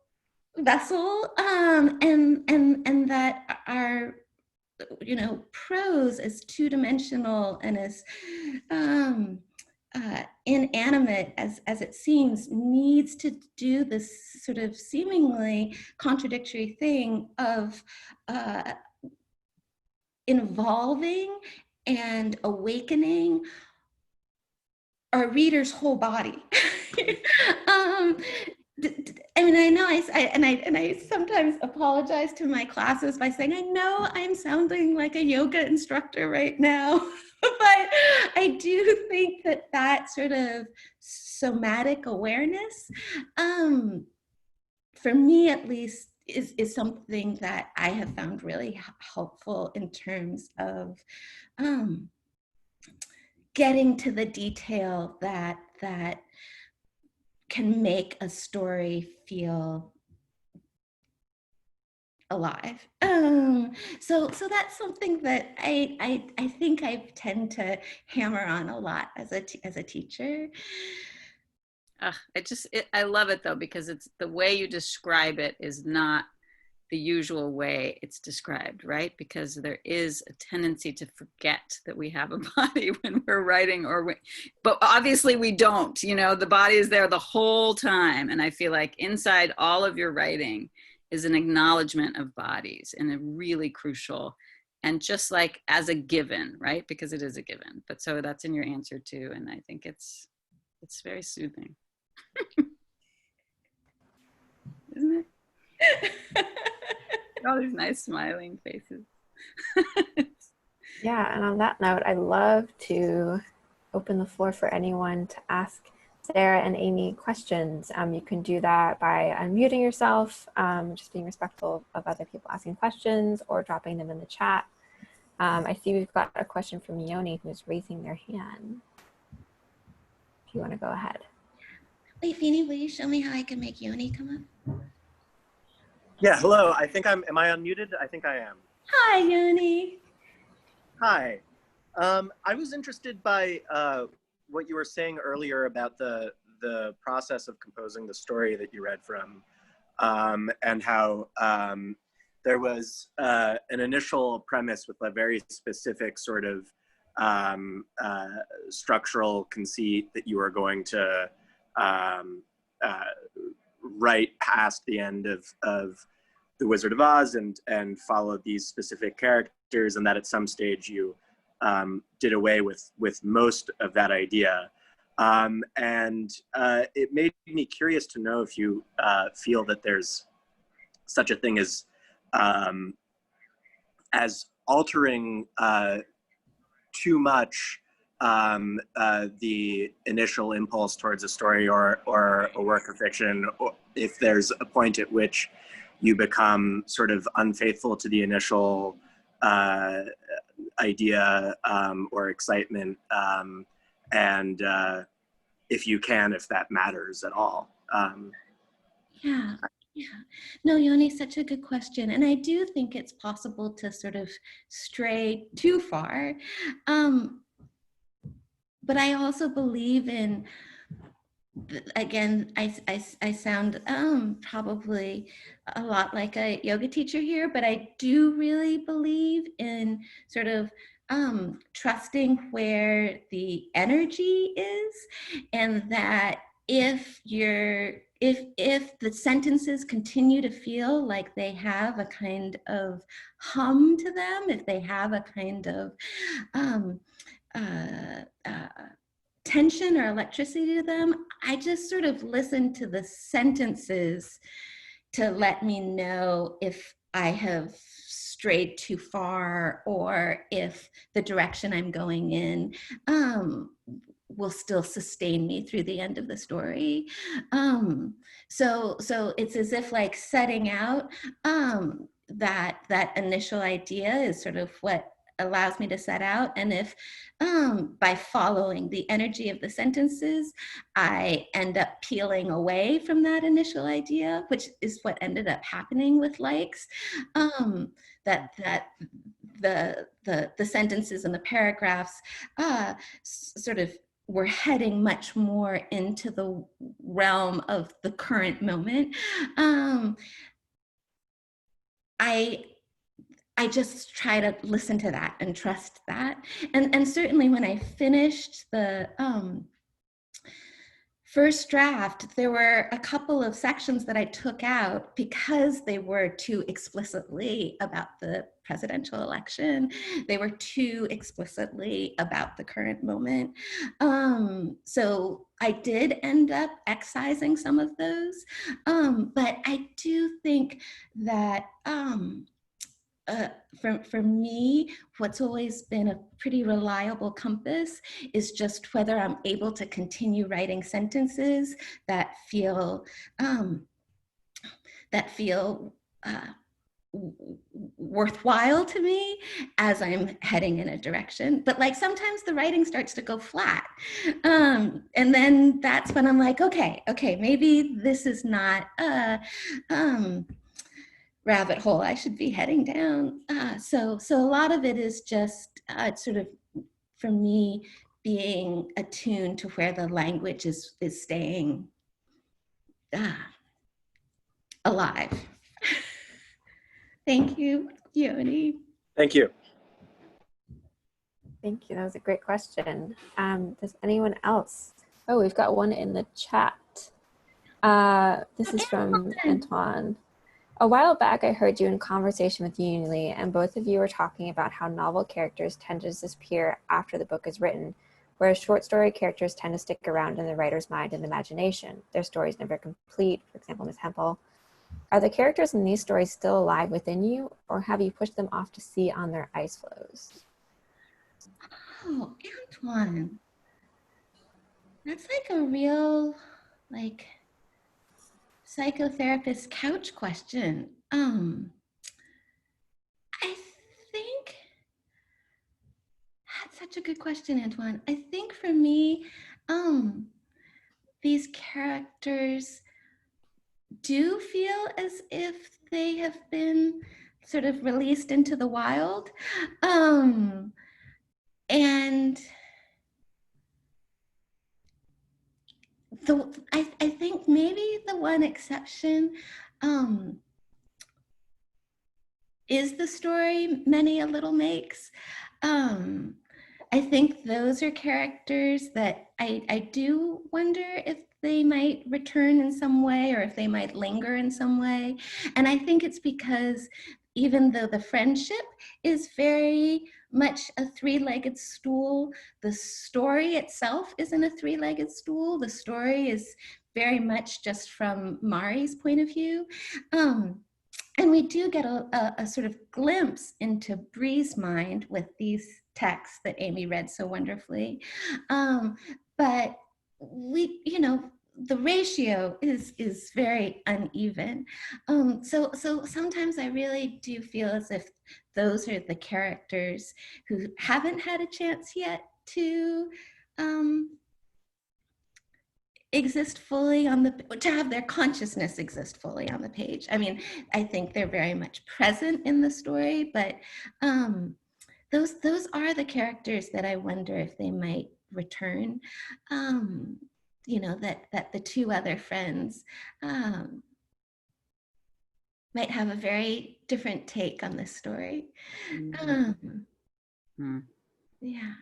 Speaker 2: vessel, and that our prose is two-dimensional and as inanimate as it seems, needs to do this sort of seemingly contradictory thing of involving and awakening our reader's whole body. I mean, I know I sometimes apologize to my classes by saying, I know I'm sounding like a yoga instructor right now, but I do think that that sort of somatic awareness, for me at least, is something that I have found really helpful in terms of getting to the detail that can make a story feel alive. So that's something that I think I tend to hammer on a lot as a teacher.
Speaker 3: I love it though, because it's the way you describe it is not the usual way it's described, right? Because there is a tendency to forget that we have a body when we're writing, but obviously we don't, you know, the body is there the whole time. And I feel like inside all of your writing is an acknowledgement of bodies and a really crucial, and just like as a given, right? Because it is a given. But so that's in your answer too. And I think it's very soothing. Isn't it? All these nice smiling faces.
Speaker 1: Yeah, and on that note, I'd love to open the floor for anyone to ask Sarah and Aimee questions. You can do that by unmuting yourself, just being respectful of other people asking questions, or dropping them in the chat. I see we've got a question from Yoni, who's raising their hand. If you want to go ahead.
Speaker 2: Wait, Feeny, will you show me how I can make Yoni come up?
Speaker 5: Yeah, hello. Am I unmuted? I think I am.
Speaker 2: Hi, Yoni.
Speaker 5: Hi. I was interested by what you were saying earlier about the process of composing the story that you read from, and how there was an initial premise with a very specific sort of structural conceit that you were going to write past the end of The Wizard of Oz and follow these specific characters, and that at some stage you did away with most of that idea. And it made me curious to know if you feel that there's such a thing as altering too much the initial impulse towards a story or a work of fiction, or if there's a point at which you become sort of unfaithful to the initial idea or excitement, and if you can, if that matters at all.
Speaker 2: Yeah. No, Yoni, such a good question. And I do think it's possible to sort of stray too far. But I also believe in, again, I sound probably a lot like a yoga teacher here, but I do really believe in sort of trusting where the energy is, and that if the sentences continue to feel like they have a kind of hum to them, if they have a kind of tension or electricity to them, I just sort of listen to the sentences to let me know if I have strayed too far, or if the direction I'm going in will still sustain me through the end of the story. So it's as if like setting out that initial idea is sort of what allows me to set out. And if by following the energy of the sentences, I end up peeling away from that initial idea, which is what ended up happening with Likes, that the sentences and the paragraphs sort of were heading much more into the realm of the current moment. I just try to listen to that and trust that. And certainly when I finished the first draft, there were a couple of sections that I took out because they were too explicitly about the presidential election. They were too explicitly about the current moment. So I did end up excising some of those, but I do think that for me, what's always been a pretty reliable compass is just whether I'm able to continue writing sentences that feel worthwhile to me as I'm heading in a direction. But like sometimes the writing starts to go flat. And then that's when I'm like, okay, maybe this is not a rabbit hole I should be heading down. So a lot of it is just sort of, for me, being attuned to where the language is staying alive. Thank you, Yoni.
Speaker 5: Thank you.
Speaker 1: Thank you. That was a great question. Does anyone else? Oh, we've got one in the chat. This is from Antoine. A while back, I heard you in conversation with Lee, and both of you were talking about how novel characters tend to disappear after the book is written, whereas short story characters tend to stick around in the writer's mind and imagination. Their stories never complete, for example, Miss Hempel. Are the characters in these stories still alive within you, or have you pushed them off to sea on their ice floes?
Speaker 2: Oh, Antoine. That's like a real, like, psychotherapist couch question. I think that's such a good question, Antoine. I think for me, these characters do feel as if they have been sort of released into the wild. And I think maybe the one exception is the story Many a Little Makes. I think those are characters that I do wonder if they might return in some way or if they might linger in some way. And I think it's because even though the friendship is very much a three-legged stool, the story itself isn't a three-legged stool. The story is very much just from Mari's point of view. And we do get a sort of glimpse into Bree's mind with these texts that Aimee read so wonderfully. But we, the ratio is very uneven. So sometimes I really do feel as if those are the characters who haven't had a chance yet to exist fully to have their consciousness exist fully on the page. I mean, I think they're very much present in the story, but those are the characters that I wonder if they might return. That the two other friends might have a very different take on this story. Yeah.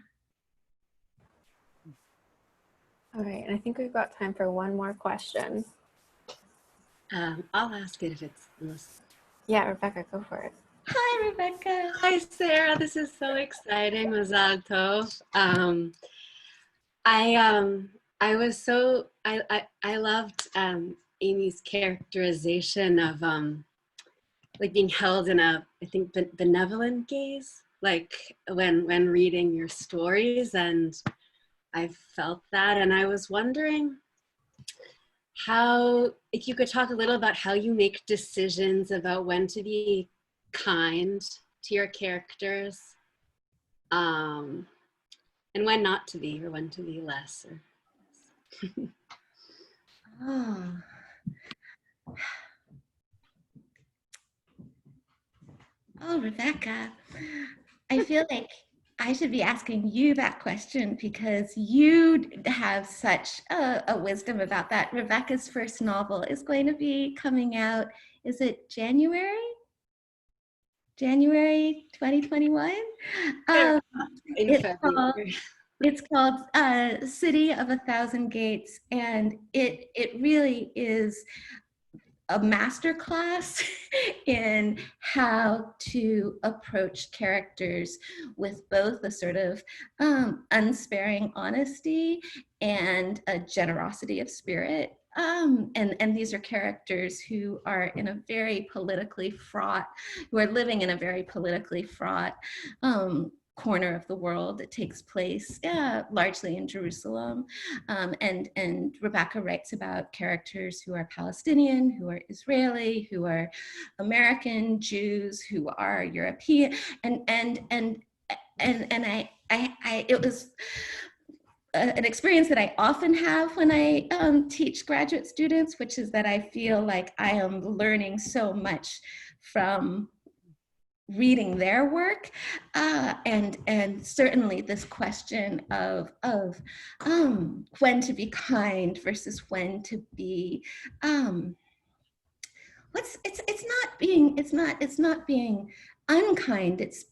Speaker 1: All right, and I think we've got time for one more question.
Speaker 6: I'll ask it if it's Melissa.
Speaker 1: Yeah, Rebecca, go for it.
Speaker 2: Hi, Rebecca.
Speaker 6: Hi, Sarah. This is so exciting. Mazal tov. I loved Amy's characterization of like being held in a, I think, benevolent gaze, like when reading your stories, and I felt that, and I was wondering if you could talk a little about how you make decisions about when to be kind to your characters, and when not to be, or when to be less.
Speaker 2: Oh, Rebecca, I feel like I should be asking you that question because you have such a wisdom about that. Rebecca's first novel is going to be coming out, is it January 2021? It's called City of a Thousand Gates, and it really is a masterclass in how to approach characters with both a sort of unsparing honesty and a generosity of spirit. And these are characters who are in a very politically fraught, who are living in a very politically fraught corner of the world that takes place largely in Jerusalem. And Rebecca writes about characters who are Palestinian, who are Israeli, who are American, Jews, who are European, and it was an experience that I often have when I teach graduate students, which is that I feel like I am learning so much from reading their work, and certainly this question of when to be kind versus when to be it's not being unkind, it's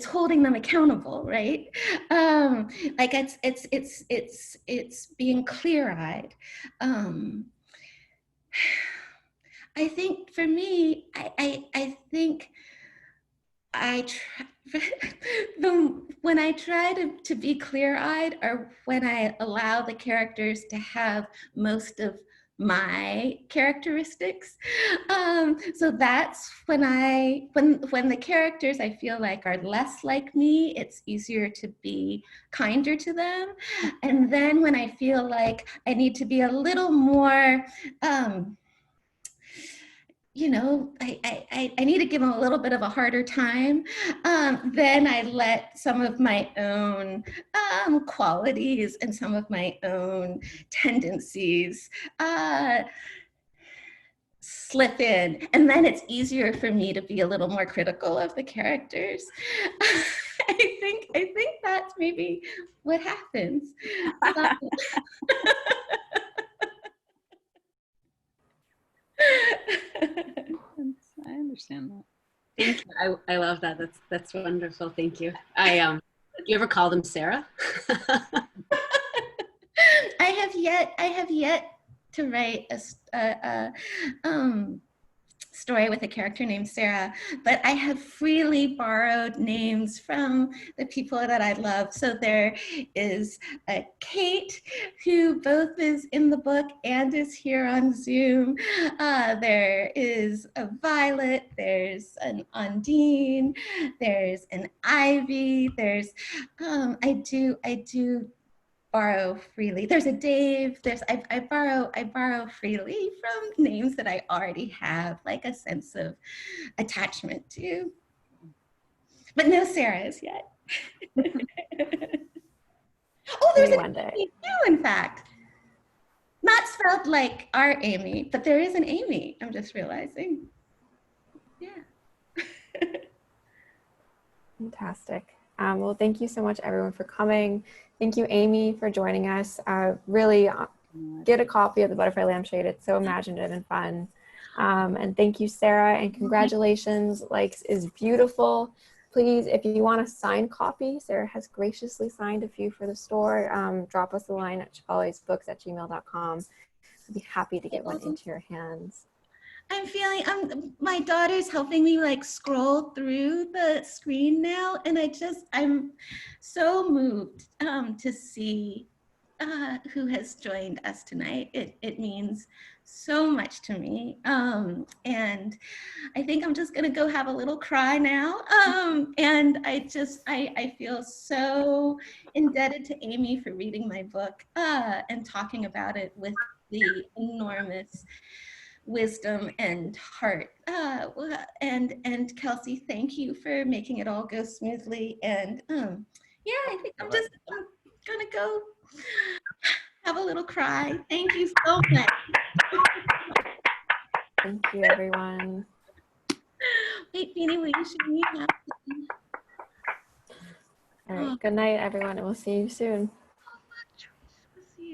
Speaker 2: holding them accountable, right? Like it's being clear-eyed. I think for me, I think when I try to be clear-eyed, or when I allow the characters to have most of my characteristics, so that's when the characters I feel like are less like me, it's easier to be kinder to them. And then when I feel like I need to be a little more you know, I need to give them a little bit of a harder time. Then I let some of my own qualities and some of my own tendencies slip in. And then it's easier for me to be a little more critical of the characters. I think that's maybe what happens.
Speaker 3: I understand that.
Speaker 6: Thank you. I love that. That's wonderful. Thank you. You ever call them Sarah?
Speaker 2: I have yet to write a story with a character named Sarah, but I have freely borrowed names from the people that I love. So there is a Kate, who both is in the book and is here on Zoom. There is a Violet, there's an Undine, there's an Ivy, there's, I do borrow freely. There's a Dave, I borrow freely from names that I already have like a sense of attachment to. But no Sarahs yet. Oh, there's an Aimee too, in fact. Not spelled like our Aimee, but there is an Aimee, I'm just realizing. Yeah.
Speaker 1: Fantastic. Well, thank you so much, everyone, for coming. Thank you, Aimee, for joining us. Really get a copy of the Butterfly Lampshade. It's so imaginative and fun. And thank you, Sarah, and congratulations. Like, is beautiful. Please, if you want a signed copy, Sarah has graciously signed a few for the store. Drop us a line at chevaliesbooks@gmail.com. I'd be happy to get one into your hands.
Speaker 2: I'm feeling, my daughter's helping me like scroll through the screen now, and I'm so moved to see who has joined us tonight. It means so much to me. And I think I'm just gonna go have a little cry now. And I feel so indebted to Aimee for reading my book and talking about it with the enormous wisdom and heart. And Kelsey, thank you for making it all go smoothly. And yeah, I think I'm gonna go have a little cry. Thank you so much.
Speaker 1: Thank you, everyone.
Speaker 2: Wait, Beanie, will you show me?
Speaker 1: All right, good night, everyone, and we'll see you soon.